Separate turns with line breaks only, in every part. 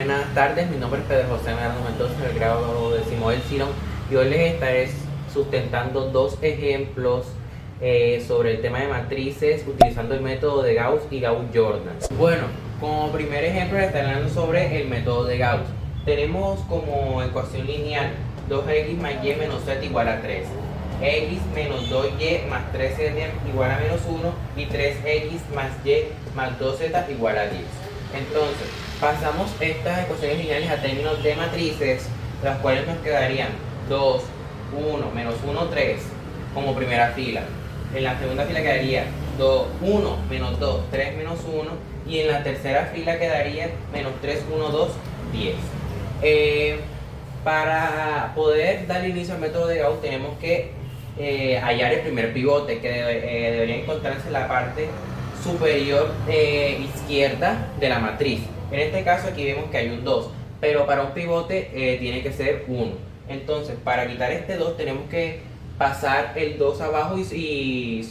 buenas tardes. Mi nombre es Pedro José Medardo Mendoza, del grado 10º del Cirón, y hoy les estaré sustentando dos ejemplos sobre el tema de matrices utilizando el método de Gauss y Gauss-Jordan. Bueno, como primer ejemplo les estaré hablando sobre el método de Gauss. Tenemos como ecuación lineal 2x más y menos z igual a 3, x menos 2y más 3z igual a menos 1 y 3x más y más 2z igual a 10. Entonces, pasamos estas ecuaciones lineales a términos de matrices, las cuales nos quedarían 2, 1, menos 1, 3 como primera fila. En la segunda fila quedaría 2, 1, menos 2, 3, menos 1. Y en la tercera fila quedaría menos 3, 1, 2, 10. Para poder dar inicio al método de Gauss tenemos que hallar el primer pivote, que debería encontrarse en la parte superior izquierda de la matriz. En este caso aquí vemos que hay un 2, pero para un pivote tiene que ser 1. Entonces, para quitar este 2 tenemos que pasar el 2 abajo y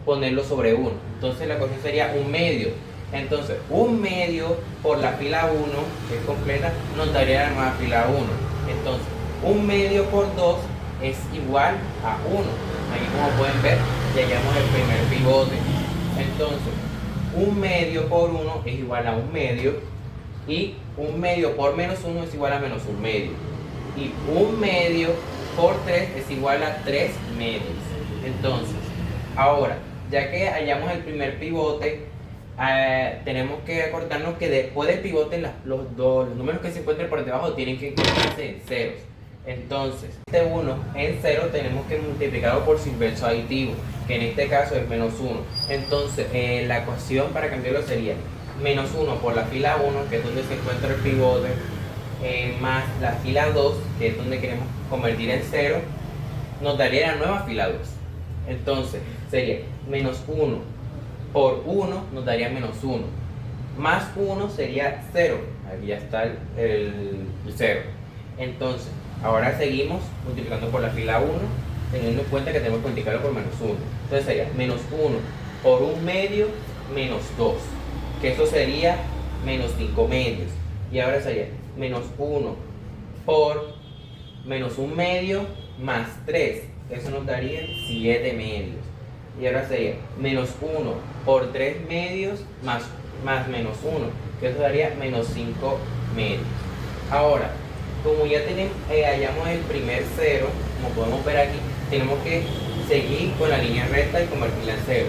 ponerlo sobre 1. Entonces la ecuación sería un medio. Entonces, un medio por la fila 1, que es completa, nos daría la nueva fila 1. Entonces, un medio por 2 es igual a 1. Aquí, como pueden ver, ya hallamos el primer pivote. Entonces, un medio por 1 es igual a un medio, y un medio por menos 1 es igual a menos un medio, y un medio por 3 es igual a 3 medios. Entonces, ahora, ya que hallamos el primer pivote, tenemos que acordarnos que después del pivote los números que se encuentren por debajo tienen que encontrarse en ceros. Entonces, este 1 en 0 tenemos que multiplicarlo por su inverso aditivo, que en este caso es menos 1. Entonces, la ecuación para cambiarlo sería menos 1 por la fila 1, que es donde se encuentra el pivote, más la fila 2, que es donde queremos convertir en 0, nos daría la nueva fila 2. Entonces, sería menos 1 por 1 nos daría menos 1, más 1 sería 0. Aquí ya está el 0. Entonces, ahora seguimos multiplicando por la fila 1, teniendo en cuenta que tenemos que multiplicarlo por menos 1. Entonces sería menos 1 por un medio menos 2, que eso sería menos 5 medios. Y ahora sería menos 1 por menos un medio más 3, eso nos daría 7 medios. Y ahora sería menos 1 por 3 medios más menos 1, que eso daría menos 5 medios. Ahora, como ya hallamos el primer 0, como podemos ver aquí, tenemos que seguir con la línea recta y convertirla en 0.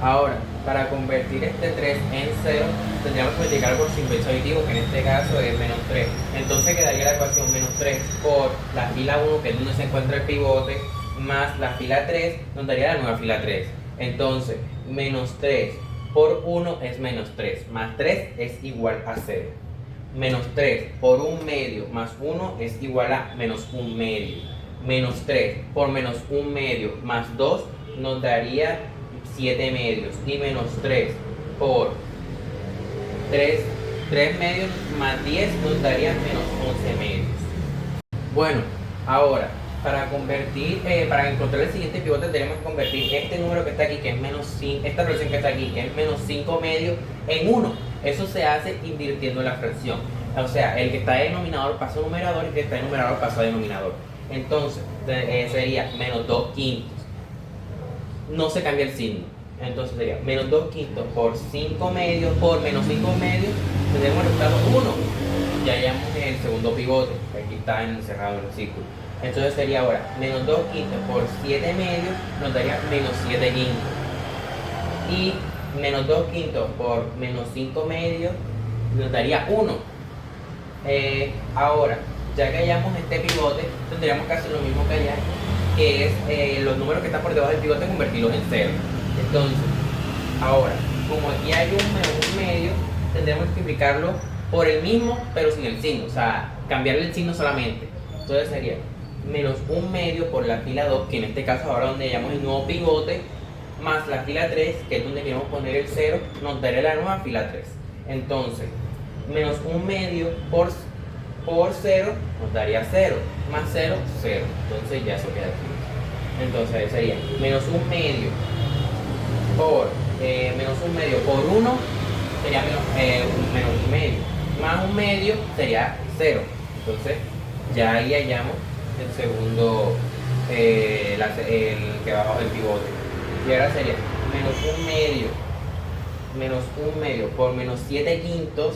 Ahora, para convertir este 3 en 0, tendríamos que multiplicar por su inverso aditivo, que en este caso es menos 3. Entonces quedaría la ecuación menos 3 por la fila 1, que es donde se encuentra el pivote, más la fila 3, nos daría la nueva fila 3. Entonces, menos 3 por 1 es menos 3, más 3 es igual a 0. Menos 3 por un medio más 1 es igual a menos un medio. Menos 3 por menos un medio más 2 nos daría 7 medios. Y menos 3 por 3 medios más 10 nos daría menos 11 medios. Bueno, ahora, para encontrar el siguiente pivote tenemos que convertir este número que está aquí, que es menos 5, esta fracción que está aquí, que es menos 5 medios, en 1. Eso se hace invirtiendo la fracción. O sea, el que está en denominador pasa a numerador y el que está en numerador pasa a denominador. Entonces, sería menos 2 quintos. No se cambia el signo. Entonces sería menos 2 quintos por 5 medios por menos 5 medios. Tendremos el resultado 1. Ya hallamos el segundo pivote, que aquí está encerrado en el círculo. Entonces sería ahora menos 2 quintos por 7 medios nos daría menos 7 quintos. Y menos 2 quintos por menos 5 medios nos daría 1. Ahora, ya que hallamos este pivote, tendríamos que hacer lo mismo que allá, que es los números que están por debajo del pivote convertirlos en 0. Entonces, ahora, como aquí hay un medio, tendremos que multiplicarlo por el mismo, pero sin el signo, o sea, cambiarle el signo solamente. Entonces sería menos un medio por la fila 2, que en este caso ahora donde hallamos el nuevo pivote, más la fila 3, que es donde queremos poner el 0, nos daría la nueva fila 3. Entonces, menos un medio por 0 nos daría 0, más 0, 0. Entonces ya eso queda aquí. Entonces sería menos un medio por 1 sería menos un medio. más 1/2 sería 0. Entonces ya ahí hallamos el segundo, el que va bajo el pivote. Y ahora sería menos 1/2 por menos 7 quintos,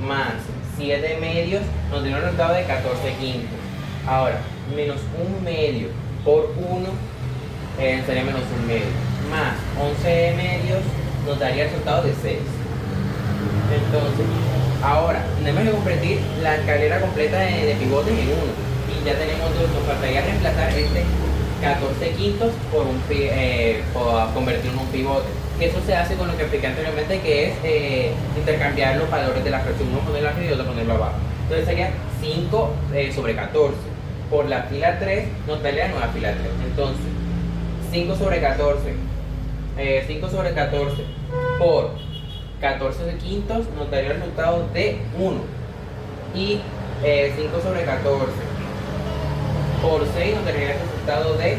más 7 medios nos dio un resultado de 14 quintos. Ahora, menos 1/2 por 1 sería menos 1/2, más 11 medios nos daría el resultado de 6. Entonces, ahora tenemos que convertir la escalera completa de pivotes en 1. Y ya tenemos dos, nos faltaría reemplazar este 14 quintos por convertirlo en un pivote. Eso se hace con lo que expliqué anteriormente, que es intercambiar los valores de la fracción, uno ponerlo arriba y otro ponerlo abajo. Entonces sería 5 sobre 14. Por la fila 3 nos daría la nueva fila 3. Entonces, 5 sobre 14 por 14 de quintos nos daría el resultado de 1. Y 5 sobre 14 por 6 nos daría el resultado de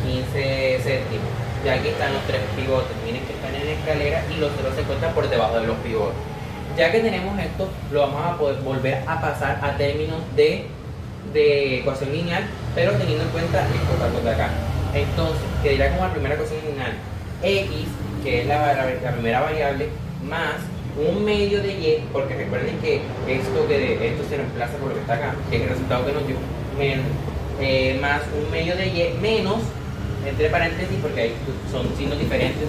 15 séptimos. Y aquí están los 3 pivotes, miren que están en la escalera y los ceros se encuentran por debajo de los pivotes. Ya que tenemos esto, lo vamos a poder volver a pasar a términos de ecuación lineal, pero teniendo en cuenta estos datos de acá. Entonces, quedaría como la primera ecuación lineal x, que es la primera variable, más 1/2 de y, porque recuerden que esto se reemplaza por lo que está acá, que es el resultado que nos dio, más 1/2 de y, menos, entre paréntesis, porque ahí son signos diferentes,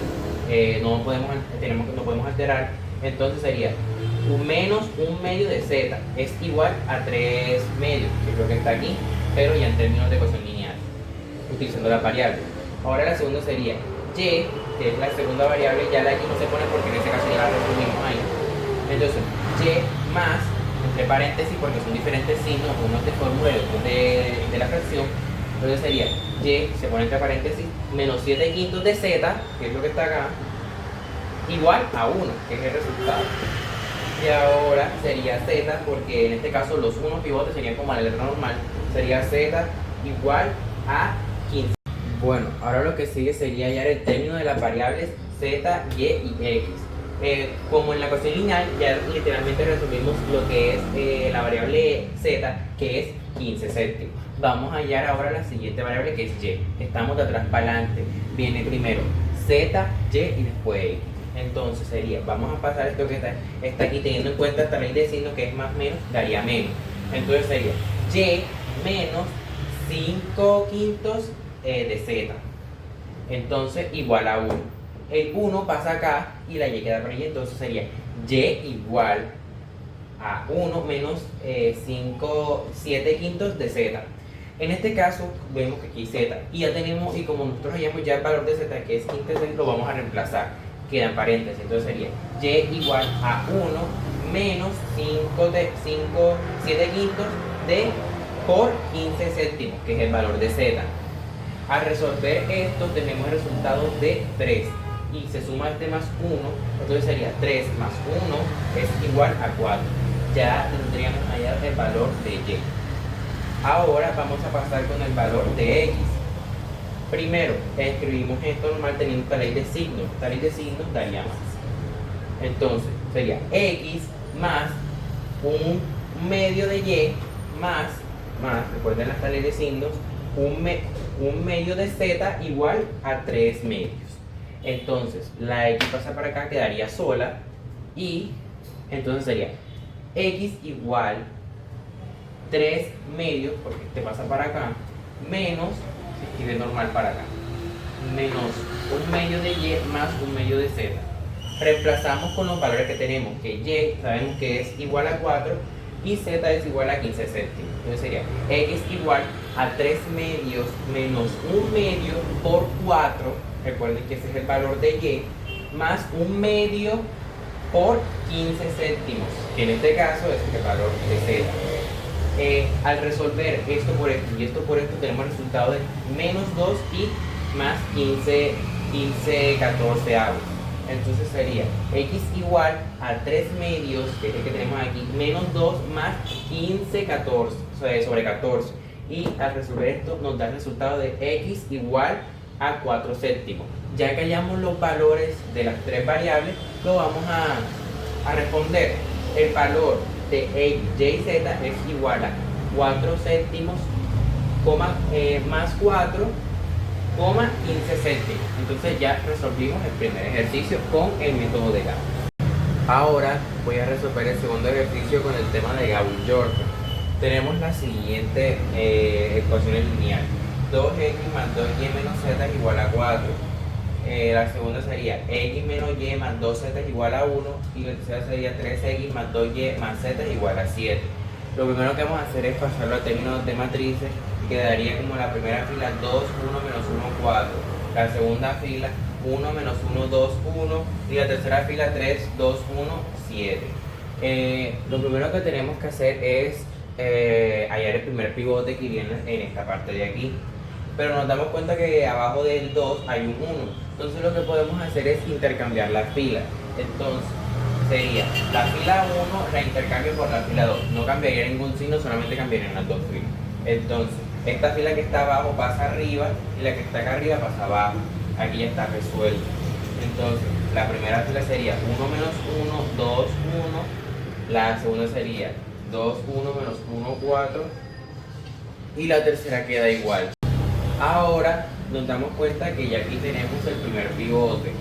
no podemos alterar. Entonces sería menos 1/2 de z es igual a 3 medios, que es lo que está aquí, pero ya en términos de ecuación lineal, utilizando la variable. Ahora la segunda sería y, que es la segunda variable, ya la x no se pone porque en este caso ya la resumimos ahí. Entonces, y más, entre paréntesis, porque son diferentes signos, uno es de fórmula y otro de la fracción. Entonces sería y, se pone entre paréntesis, menos 7 quintos de z, que es lo que está acá, igual a 1, que es el resultado. Y ahora sería z, porque en este caso los unos pivotes serían como la letra normal, sería z igual a 15. Bueno, ahora lo que sigue sería hallar el término de las variables z, y y x. Como en la ecuación lineal, ya literalmente resumimos lo que es la variable z, que es 15 séptimos. Vamos a hallar ahora la siguiente variable, que es y. Estamos de atrás para adelante. Viene primero z, y y después x. Entonces sería, vamos a pasar esto que está aquí, teniendo en cuenta esta ley de signos, que es más menos, daría menos. Entonces sería y menos 5 quintos de z. Entonces igual a 1. El 1 pasa acá y la y queda por allí. Entonces sería y igual a 1 menos 7 quintos de z. En este caso vemos que aquí hay z y ya tenemos, y como nosotros hallamos ya el valor de z, que es 15, lo vamos a reemplazar. Queda en paréntesis. Entonces sería y igual a 1 menos 7 quintos de por 15 séptimos, que es el valor de z. Al resolver esto tenemos el resultado de 3 y se suma este más 1, entonces sería 3 más 1 es igual a 4. Ya tendríamos allá el valor de y. Ahora vamos a pasar con el valor de x. Primero escribimos esto normal teniendo esta ley de signos. Esta ley de signos daría más. Entonces sería x más 1/2 de y más, recuerden esta ley de signos, 1/2 de z igual a 3 medios. Entonces la x pasa para acá, quedaría sola, y entonces sería x igual 3 medios, porque este pasa para acá, menos, se escribe normal para acá, menos 1/2 de y más 1/2 de z. Reemplazamos con los valores que tenemos, que y sabemos que es igual a 4 y z es igual a 15 séptimos. Entonces sería x igual a 3 medios menos 1/2 por 4, recuerden que ese es el valor de y, más 1/2 por 15 séptimos, que en este caso es el valor de z. Al resolver esto por esto y esto por esto, tenemos el resultado de menos 2 y más 15 14avos. Entonces sería x igual a 3 medios, que es el que tenemos aquí, menos 2 más 15 14 sobre 14. Y al resolver esto nos da el resultado de x igual a 4 séptimos. Ya que hallamos los valores de las tres variables, lo vamos a responder. El valor de x, y y z es igual a 4 séptimos, más 4, 15 céntimos. Entonces ya resolvimos el primer ejercicio con el método de Gauss. Ahora voy a resolver el segundo ejercicio con el tema de Gauss-Jordan. Tenemos la siguiente ecuaciones lineales. 2x más 2y menos z es igual a 4. La segunda sería x menos y más 2z es igual a 1. Y la tercera sería 3x más 2y más z es igual a 7. Lo primero que vamos a hacer es pasarlo a términos de matrices. Quedaría como la primera fila 2, 1, menos 1, 4. La segunda fila 1, menos 1, 2, 1. Y la tercera fila 3, 2, 1, 7. Lo primero que tenemos que hacer es hallar el primer pivote que viene en esta parte de aquí. Pero nos damos cuenta que abajo del 2 hay un 1. Entonces lo que podemos hacer es intercambiar las filas. Entonces sería la fila 1 la intercambio por la fila 2. No cambiaría ningún signo, solamente cambiarían las dos filas. Entonces esta fila que está abajo pasa arriba y la que está acá arriba pasa abajo. Aquí ya está resuelto. Entonces la primera fila sería 1 menos 1, 2, 1. La segunda sería 2, 1 menos 1, 4. Y la tercera queda igual. Ahora nos damos cuenta que ya aquí tenemos el primer pivote,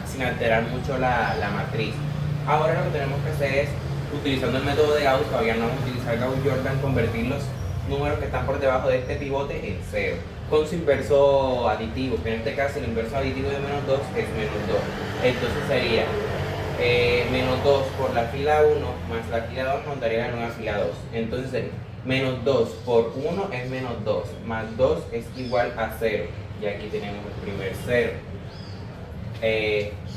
sin alterar mucho la matriz. Ahora lo que tenemos que hacer es, utilizando el método de Gauss, todavía no vamos a utilizar Gauss-Jordan, convertir los números que están por debajo de este pivote en 0, con su inverso aditivo, que en este caso el inverso aditivo de menos 2 es menos 2. Entonces sería menos 2 por la fila 1 más la fila 2 nos daría la nueva fila 2. Entonces sería menos 2 por 1 es menos 2, más 2 es igual a 0. Y aquí tenemos el primer 0.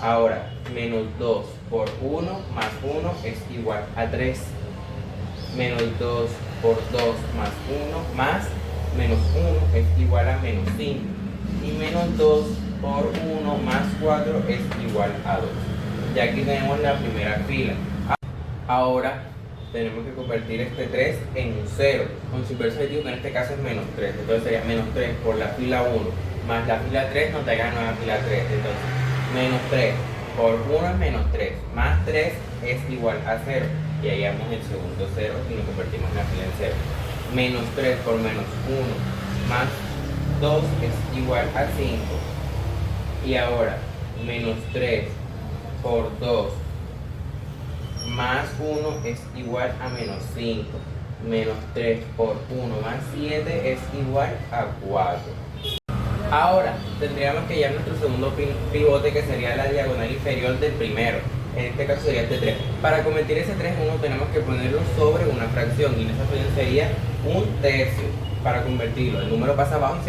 Ahora, menos 2 por 1 más 1 es igual a 3. Menos 2 por 2 más 1 más menos 1 es igual a menos 5. Y menos 2 por 1 más 4 es igual a 2. Y aquí tenemos la primera fila. Ahora tenemos que convertir este 3 en un 0, con su inverso aditivo, que en este caso es menos 3. Entonces sería menos 3 por la fila 1 más la fila 3 nos daría la nueva fila 3. Entonces menos 3 por 1 es menos 3, más 3 es igual a 0. Y ahí hallamos el segundo 0 y lo convertimos en la fila en 0. Menos 3 por menos 1 más 2 es igual a 5. Y ahora menos 3 por 2 más 1 es igual a menos 5. Menos 3 por 1 más 7 es igual a 4. Ahora tendríamos que hallar nuestro segundo pivote, que sería la diagonal inferior del primero. En este caso sería este 3. Para convertir ese 3 en 1 tenemos que ponerlo sobre una fracción, y en esa fracción sería un tercio. Para convertirlo, el número pasa abajo y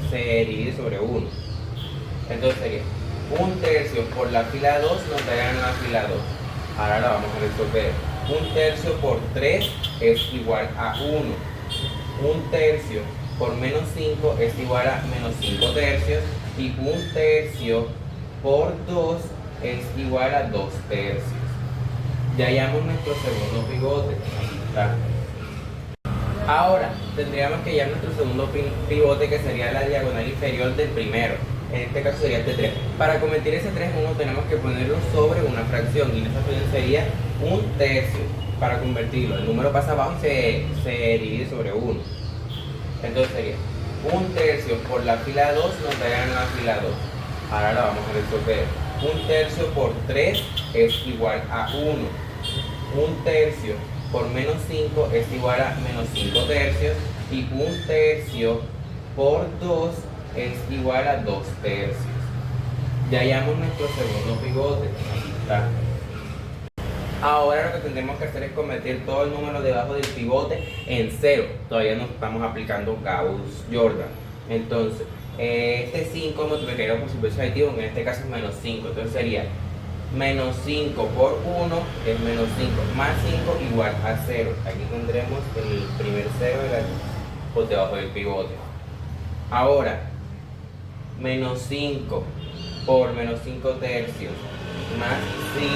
se divide sobre 1. Entonces sería un tercio por la fila 2 nos daría la fila 2. Ahora la vamos a resolver. Un tercio por 3 es igual a 1. Un tercio por menos 5 es igual a menos 5 tercios. Y un tercio por 2 es igual a 2 tercios. Ya hallamos nuestro segundo pivote. ¿Está? Ahora tendríamos que hallar nuestro segundo pivote, que sería la diagonal inferior del primero. En este caso sería este 3. Para convertir ese 3 en 1 tenemos que ponerlo sobre una fracción, y en esa fracción sería un tercio. Para convertirlo, el número pasa abajo y se divide sobre 1. Entonces sería un tercio por la fila 2 nos daría la fila 2. Ahora la vamos a resolver. Un tercio por 3 es igual a 1. Un tercio por menos 5 es igual a menos 5 tercios. Y un tercio por 2 es igual a 2 tercios. Ya hallamos nuestro segundo pivote. ¿Está? Ahora lo que tendremos que hacer es convertir todo el número debajo del pivote en 0. Todavía no estamos aplicando Gauss-Jordan. Entonces, este 5 multiplicaría por su inverso aditivo, que en este caso es menos 5. Entonces sería menos 5 por 1 es menos 5, más 5 igual a 0. Aquí tendremos el primer 0 por debajo del pivote. Ahora, menos 5 por menos 5 tercios más 5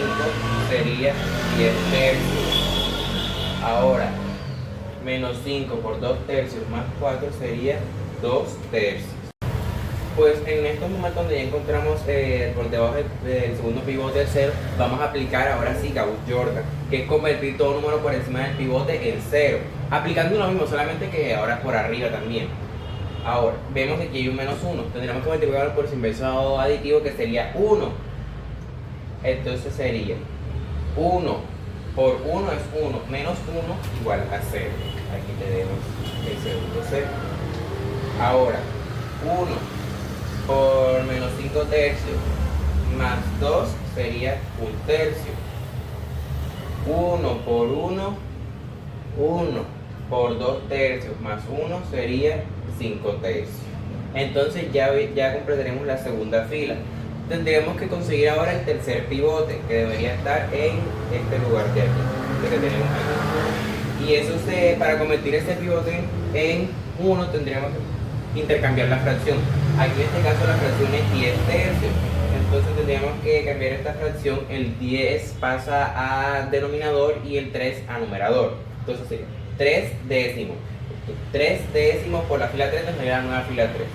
sería 10 tercios. Ahora, menos 5 por 2 tercios más 4 sería 2 tercios. Pues en estos momentos donde ya encontramos por debajo del segundo pivote del 0, vamos a aplicar ahora sí Gauss-Jordan, que es convertir todo número por encima del pivote en 0, aplicando lo mismo, solamente que ahora por arriba también. Ahora, vemos que aquí hay un menos 1, tendremos que multiplicarlo por su inverso aditivo, que sería 1. Entonces sería 1 por 1 es 1, menos 1 igual a 0. Aquí tenemos el segundo 0. Ahora, 1 por menos 5 tercios más 2 sería 1 tercio. 1 por 1, 1 por 2 tercios más 1 sería 5 tercios. Entonces ya completaremos la segunda fila. Tendríamos que conseguir ahora el tercer pivote, que debería estar en este lugar de aquí, que tenemos aquí. Y eso para convertir este pivote en 1 tendríamos que intercambiar la fracción. Aquí en este caso la fracción es 10 tercios. Entonces tendríamos que cambiar esta fracción. El 10 pasa a denominador y el 3 a numerador. Entonces sería 3 décimos. 3 décimos por la fila 3 nos daría la nueva fila 3.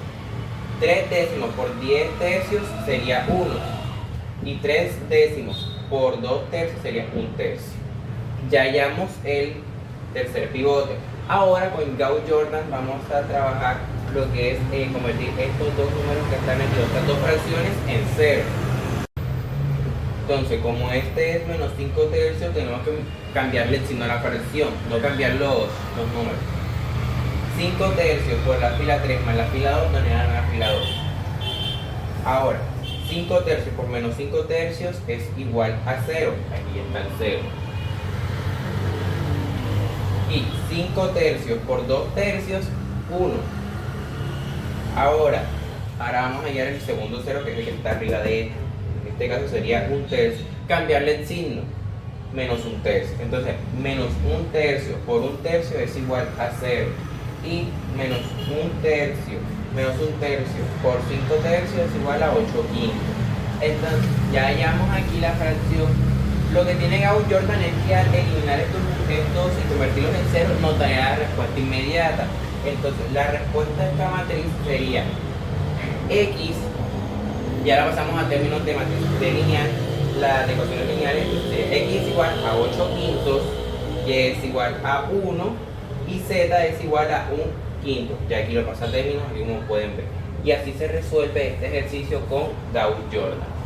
3 décimos por 10 tercios sería 1. Y 3 décimos por 2 tercios sería 1 tercio. Ya hallamos el tercer pivote. Ahora con Gauss-Jordan vamos a trabajar lo que es convertir estos dos números que están aquí, estas dos fracciones, en 0. Entonces, como este es menos 5 tercios, tenemos que cambiarle el signo a la fracción, no cambiar los números. 5 tercios por la fila 3 más la fila 2 nos da la fila 2. Ahora, 5 tercios por menos 5 tercios es igual a 0. Aquí está el 0. Y 5 tercios por 2 tercios, 1. Ahora vamos a hallar el segundo 0, que es el que está arriba de este. En este caso sería 1 tercio. Cambiarle el signo, menos 1 tercio. Entonces, menos 1 tercio por 1 tercio es igual a 0. Y menos 1 tercio por 5 tercios es igual a 8 quintos. Entonces, ya hallamos aquí la fracción. Lo que tiene Gauss-Jordan es que al eliminar estos y convertirlos en 0 nos daría la respuesta inmediata. Entonces la respuesta de esta matriz sería x, ya la pasamos a términos de matriz de lineal, la de ecuaciones lineales, x es igual a 8 quintos, y es igual a 1 y z es igual a 1 quinto. Ya aquí lo pasa a términos, aquí como pueden ver. Y así se resuelve este ejercicio con Gauss-Jordan.